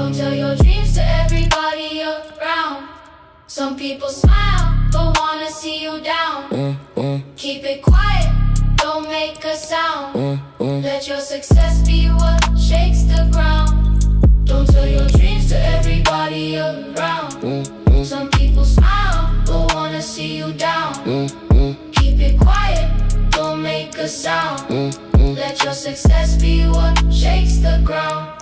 Don't tell your dreams to everybody around. Some people smile, but wanna see you down. Keep it quiet, don't make a sound. Let your success be what shakes the ground. Don't tell your dreams to everybody around. Some people smile, but wanna see you down. Keep it quiet, don't make a sound. Let your success be what shakes the ground.